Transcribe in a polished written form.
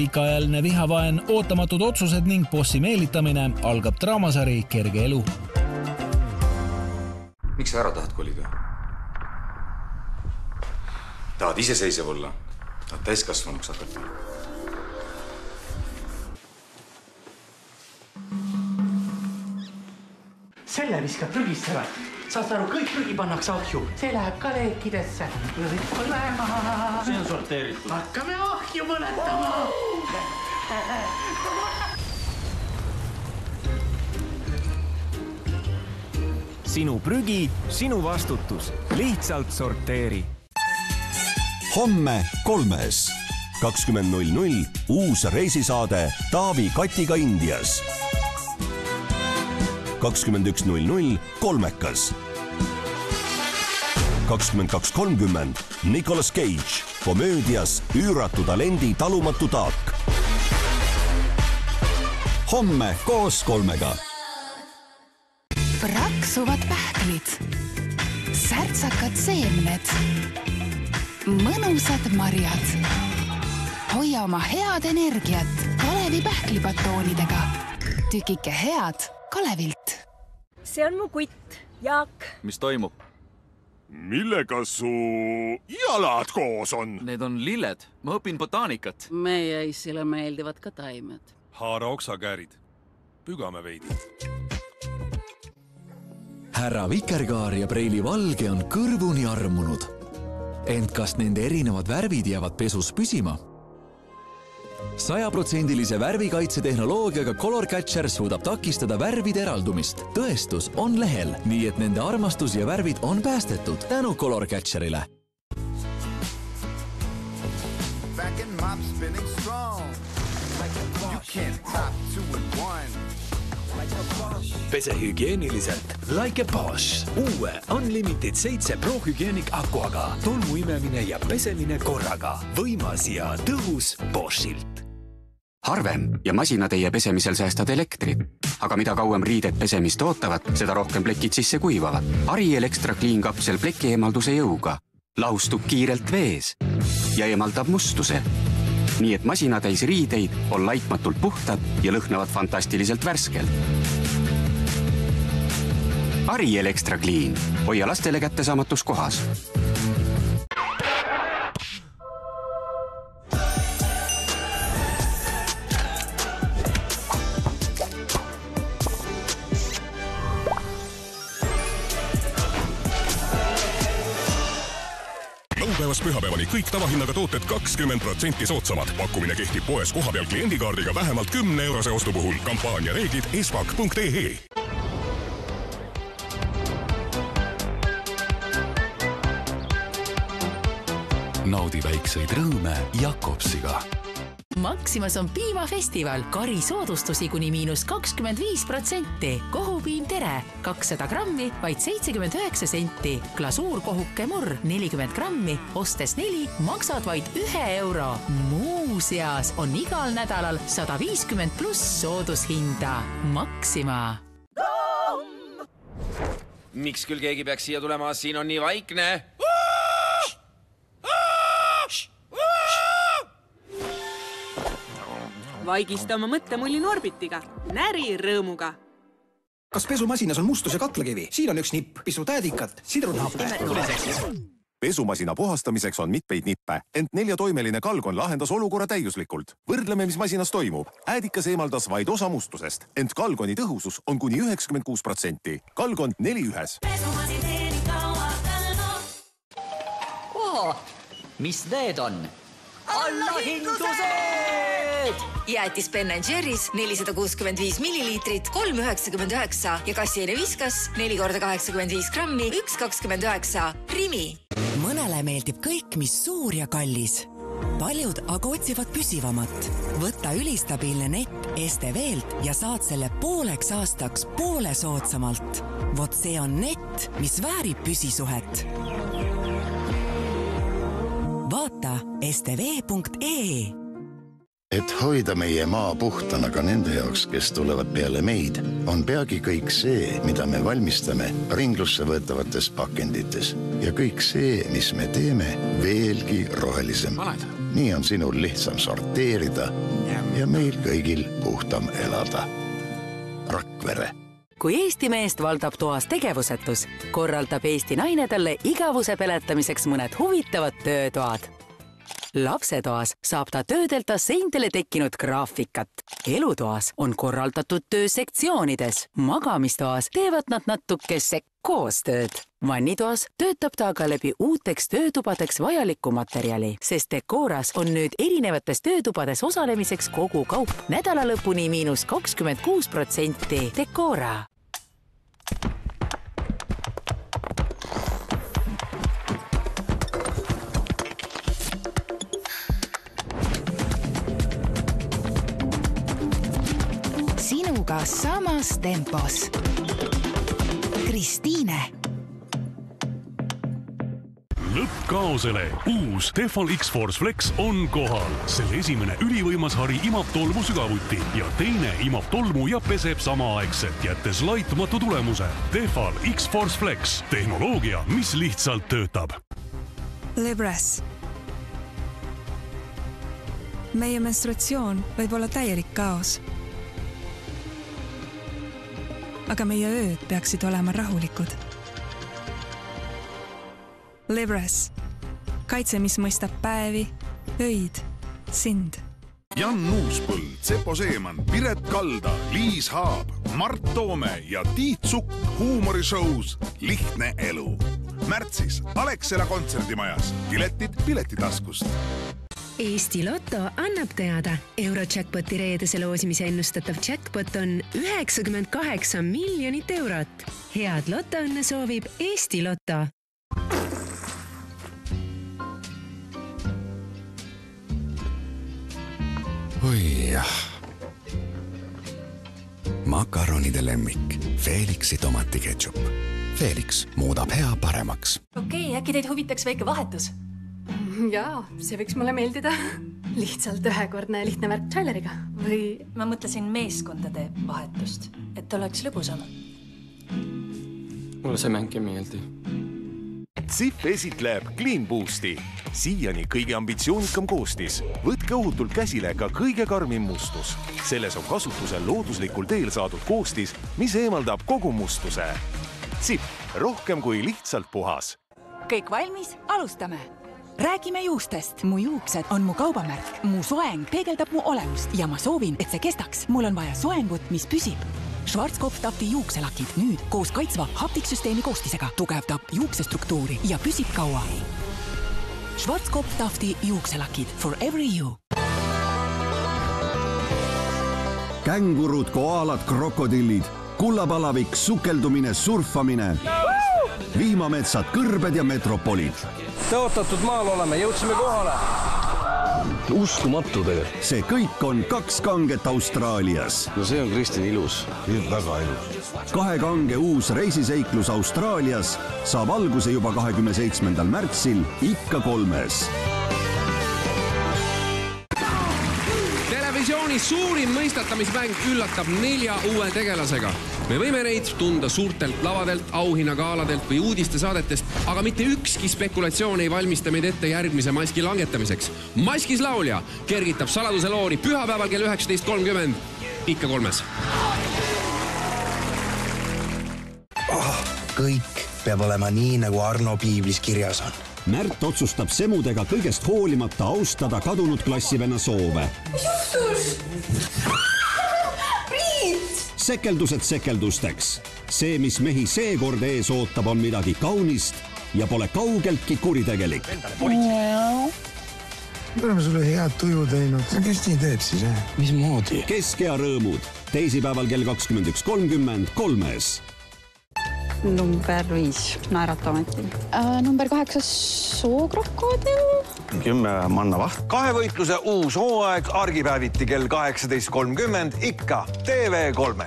pikaajaline vihavaen, ootamatud otsused ning bossi meelitamine, algab draamasari Kerge elu. Miks sa ära tahad kolida? Tahad iseseisev olla? Tahad täiskasvanuks hakata? Selle viskab prügist ära. Saad aru, kõik prügi pannakse ahju. See läheb ka leekidesse. Põlema. See on sorteeritud. Hakkame ahju põletama. Sinu prügi, sinu vastutus. Lihtsalt sorteeri. Homme 3. 20.00 uus reisisaade Taavi Katiga Indias. 21.00 Kolmekas. 22.30 Nicolas Cage komöödias Üüratu talendi talumatu taak. Homme koos 3. Praksuvad pähklid, särtsakad seemned, mõnusad marjad. Hoia oma head energiat Kalevi pähklipatoonidega. Tükike head Kalevilt. See on mu kutt, Jaak. Mis toimub? Millega su jalad koos on? Need on lilled. Ma õpin botaanikat. Meie Issile meeldivad ka taimed. Haara oksakäärid. Pügame veidi. Härra Vikerkaar ja Preili Valge on kõrvuni armunud. Ent kas nende erinevad värvid jäävad pesus püsima? 100% värvikaitsetehnoloogiaga Color Catcher suudab takistada värvide eraldumist. Tõestus on lehel, nii et nende armastus ja värvid on päästetud tänu Color Catcherile. Pese hügieniliselt like a Bosch. Uue Unlimited 7 Pro Hygienik akuaga. Tolmuimemine ja pesemine korraga. Võimas ja tõhus Boschilt. Harvem ja masinateie pesemisel säästad elektrit. Aga mida kauem riided pesemist ootavad, seda rohkem plekid sisse kuivavad. Ariel Extra Clean kapsel pleki eemalduse jõuga. Lahustub kiirelt vees ja eemaldab mustuse. Nii et masinatäis riideid on laitmatult puhtad ja lõhnavad fantastiliselt värskelt. Ariel Extra Clean. Hoia lastele kättesaamatus kohas. Laupäevast pühapäevani kõik tavahinnaga tooted 20% soodsamad. Pakkumine kehtib poes kohapeal kliendikaardiga vähemalt 10 eurose ostu puhul. Kampaania reeglid espak.ee. Naudi väikseid rõõme Jakobsiga. Maximas on piimafestival. Kari soodustusi kuni -25%. Kohupiim Tere 200 grammi, vaid 79 senti. Glasuurkohuke Murr 40 grammi, ostes 4, maksad vaid 1 euro. Muuseas on igal nädalal 150+ soodushinda. Maxima. Miks küll keegi peaks siia tulema? Siin on nii vaikne. Vaigista oma mõttemulli Norbitiga. Näri rõõmuga. Kas pesumasinas on mustus ja katlakivi? Siin on üks nipp, pisut äädikat, sidrunhappe. Pesumasina puhastamiseks on mitmeid nippe, ent 4-toimeline kalgon lahendas olukorra täiuslikult. Võrdleme, mis masinas toimub. Äädikas eemaldas vaid osa mustusest, ent kalgoni tõhusus on kuni 96%. Kalgon 4-1. Mis need on? Allahindlused! Jäätis Ben & Jerry's 465 milliliitrit, 3,99 ja kassiene viskas 4 × 85 grammi, 1,29. Rimi. Mõnele meeldib kõik, mis suur ja kallis. Paljud aga otsivad püsivamat. Võtta ülistabiilne nett STV-lt ja saad selle pooleks aastaks poole soodsamalt. Vot see on nett, mis väärib püsisuhet. Vaata stv.ee. Et hoida meie maa puhtana ka nende jaoks, kes tulevad peale meid, on peagi kõik see, mida me valmistame ringlusse võetavates pakendites. Ja kõik see, mis me teeme, veelgi rohelisem. nii on sinul lihtsam sorteerida ja meil kõigil puhtam elada. Rakvere. Kui Eesti meest valdab toas tegevusetus, korraldab Eesti naine talle igavuse peletamiseks mõned huvitavad töötoad. Lapsetoas saab ta töödelda seintele tekkinud graafikat. Elutoas on korraldatud töö sektsioonides. Magamistoas teevad nad natukese koostööd. Vannitoas töötab ta aga läbi uuteks töötubadeks vajalikku materjali, sest Decoras on nüüd erinevates töötubades osalemiseks kogu kaup. Nädala lõpuni -26%. Decora. Sinuga samas tempos. Kristiine. Lõppkaosele uus Tefal X-Force Flex on kohal. Selle esimene ülivõimas hari imab tolmu sügavuti ja teine imab tolmu ja peseb samaaegselt, jättes laitmatu tulemuse. Tefal X-Force Flex. Tehnoloogia, mis lihtsalt töötab. Libres. Meie menstratsioon võib olla täielik kaos. Aga meie ööd peaksid olema rahulikud. Libres. Kaitse, mis mõistab päevi, öid, sind. Jan Nuuspõld, Sepo Seeman, Piret Kalda, Liis Haab, Mart Toome ja Tiit Sukk huumorishows Lihtne elu. Märtsis Alexela kontserdimajas. Piletid piletitaskust. Eesti Lotto annab teada. Eurojackpoti reedese loosimise ennustatav jackpot on 98 miljonit eurot. Head lotoõnne soovib Eesti Lotto. Oi jah. Makaronide lemmik. Felixi tomatiketšup. Felix muudab hea paremaks. Okei, äkki teid huvitaks väike vahetus? Jaa, see võiks mulle meeldida. Lihtsalt ühekordne lihtne värk traileriga. Või ma mõtlesin meeskondade vahetust, et oleks lõbusam. Mulle see mäng ei meeldi. ZIF esitleb Clean Boosti. Siiani kõige ambitsioonikam koostis. Võtke ohutult käsile ka kõige karmim mustus. Selles on kasutusel looduslikul teel saadud koostis, mis eemaldab kogu mustuse. ZIF, rohkem kui lihtsalt puhas. Kõik valmis? Alustame! Räägime juustest. Mu juuksed on mu kaubamärk. Mu soeng peegeldab mu olemust ja ma soovin, et see kestaks. Mul on vaja soengut, mis püsib. Schwarzkopf-Tafti juukselakid nüüd koos kaitsva haptiksüsteemi koostisega tugevdab juuksestruktuuri ja püsib kaua. Schwarzkopf-Tafti juukselakid for every you. Kängurud, koaalad, krokodillid, kullapalavik, sukeldumine, surfamine, viimametsad, kõrbed ja metropolid. Tõotatud maal oleme, jõudsime kohale. Uskumatu tegelikult. See kõik on 2 kanget Austraalias. No see on Kristin ilus. Väga ilus. 2 kange uus reisiseiklus Austraalias saab alguse juba 27. märtsil ikka 3. Televisioonis suurim mõistatamismäng üllatab 4 uue tegelasega. Me võime neid tunda suurtelt lavadelt, auhinnagaaladelt või uudistesaadetest, aga mitte ükski spekulatsioon ei valmista meid ette järgmise maski langetamiseks. Maskis laulja kergitab saladuse loori pühapäeval kell 19.30 ikka 3. Kõik peab olema nii, nagu Arno piiblis kirjas on. Märt otsustab semudega kõigest hoolimata austada kadunud klassivenna soove. Mis juhtus? Sekeldused sekeldusteks. See, mis mehi seekord ees ootab, on midagi kaunist ja pole kaugeltki kuritegelik. Me oleme sulle head tuju teinud. Kes nii teeb siis, Mis moodi? Keskea rõõmud. Teisipäeval kell 21.30 3. Number 5 Naeratameti. Number 8 Sookrokodil. 10 Mannavaht. Kahevõitluse uus hooaeg argipäeviti kell 18.30 ikka TV3.